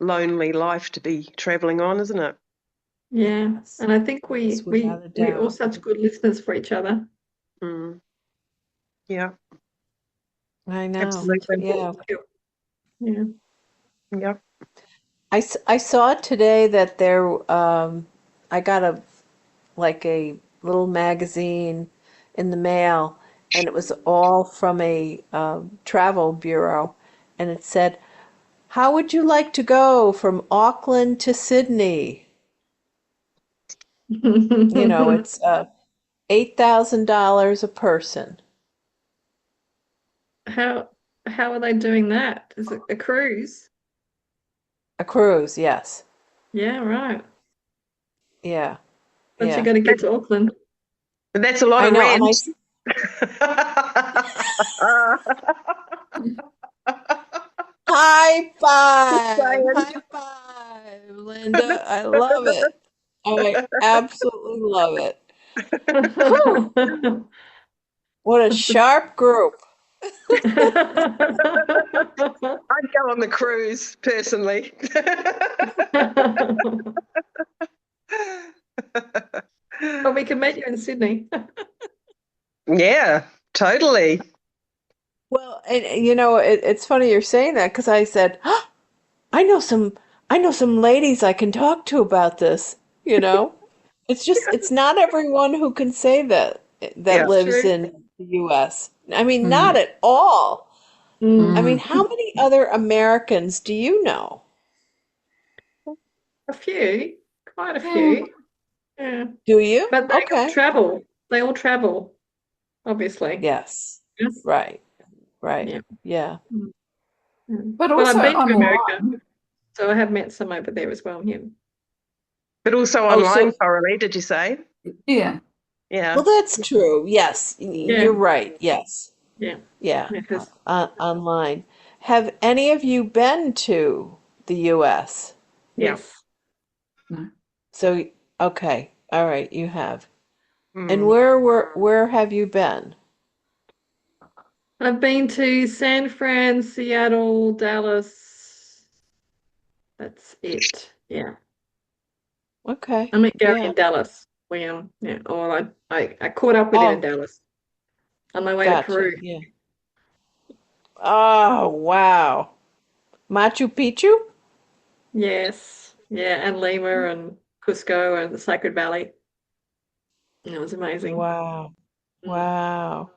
lonely life to be traveling on, isn't it? Yeah, Yes. and I think Yes, without a we all doubt. such good listeners for each other. Mm. Yeah, I know. absolutely. Yeah. Yeah. Yeah. I saw today that I got a little magazine in the mail, and it was all from a travel bureau, and it said, "How would you like to go from Auckland to Sydney?" It's $8,000 a person. How how are they doing that? Is it a cruise? A cruise, yes. Yeah, right. Yeah, But you yeah. got to get to Auckland. But that's a lot I of know, and rent. high Just five, saying. high five, Linda. I love it. I absolutely love it. Whew, what a sharp group. I'd go on the cruise personally. But we can meet you in Sydney. Yeah, totally. Well, and it's funny you're saying that because I said, I know some I know some ladies I can talk to about this, you know? It's not everyone who can say that Yeah. It's lives true. in the US. I mean, not Mm, at all. I Mm. mean, mm. how many other Americans do you know? A few, quite a Yeah. few. Yeah. Do you? But they all Okay. travel. They all travel, obviously. Yes. Yes. Right. Right. Yeah. Yeah. Mm. Mm. But Well, also I've been to America, online. so I have met some over there as well. Yeah. But also Oh, online, so Coralie, did you say? Yeah. well, Yeah. that's true. Yes. Yeah. You're right. Yes. Yeah. Yeah. Yeah. 'Cause Online. Have any of you been to the US? Yeah. yes, No. So, okay. All right, you have. And Mm. where have you been? I've been to San Fran, Seattle, Dallas. That's it. Yeah. Okay. I met Gary Yeah. in Dallas. Yeah. Or I caught up with him in Oh, Dallas on my way to gotcha. Peru. Yeah. Oh, wow. Machu Picchu? Yes. Yeah. And Lima and Cusco and the Sacred Valley. It was amazing. Wow. Mm. Wow.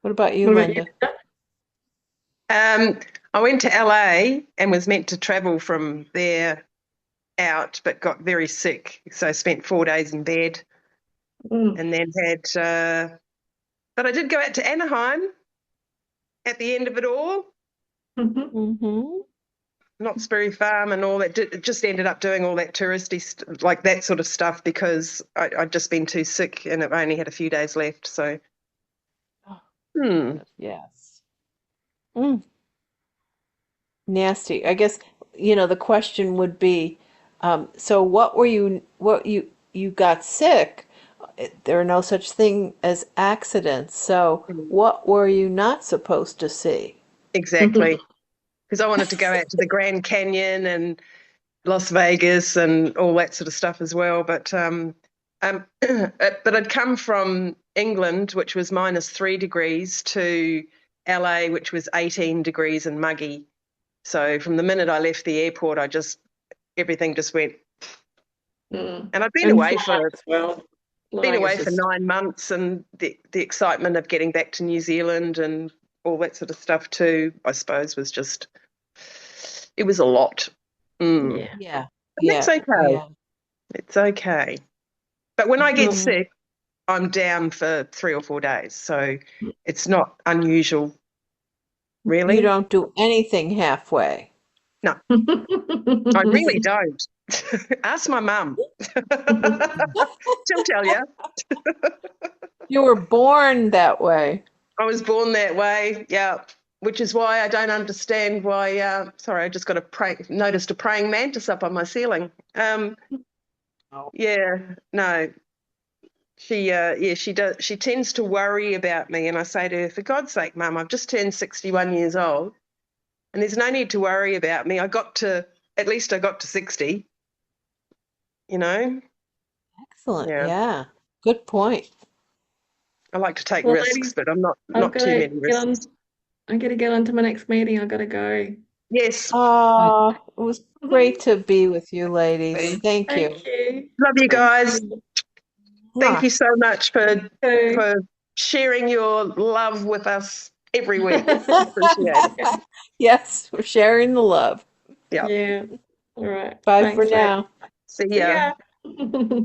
What about you, What about you? Linda? Um, I went to LA and was meant to travel from there out, but got very sick. So I spent 4 days in bed Mm. and then but I did go out to Anaheim at the end of it all. Mhm. Mm-hmm. Knott's Berry Farm and all that. Just ended up doing all that touristy, like that sort of stuff because I'd just been too sick and I only had a few days left. So, Yes. Mm, nasty. I guess, the question would be, so you got sick? There are no such thing as accidents. So what were you not supposed to see? exactly. Because I wanted to go out to the Grand Canyon and Las Vegas and all that sort of stuff as well. But but I'd come from England, which was -3 degrees, to LA, which was 18 degrees and muggy. So from the minute I left the airport, everything just went. And I'd been And away flying as well. Flying is for just 9 months, and the excitement of getting back to New Zealand and all that sort of stuff too, I suppose, was just, it was a lot. yeah. Yeah. But that's Yeah. okay. Yeah. It's okay. But when I get Mhm. sick, I'm down for 3 or 4 days. So it's not unusual, You really. don't do anything halfway. No, I really don't. Ask my mum. She'll tell you. You were born that way. I was born that way, yeah, which is why I don't understand why. Sorry, I just got noticed a praying mantis up on my ceiling. Oh. Yeah, no, she does. She tends to worry about me, and I say to her, "For God's sake, Mum, I've just turned 61 years old, and there's no need to worry about me. At least I got to 60, you know." Excellent. Yeah, Yeah. Good point. I like to take Well, risks, ladies, but I'm I've not got too to many get on. risks. I got to get on to my next meeting. I've got to go. Yes, It was great to be with you, ladies. Thank Thank you. you. love you Thank guys. you. Thank Mwah. you so much Too. for sharing your love with us every week. Appreciate it. Yes, we're sharing the love. Yeah. Yeah. All right. Bye for Thanks, lady. now. See See ya. ya.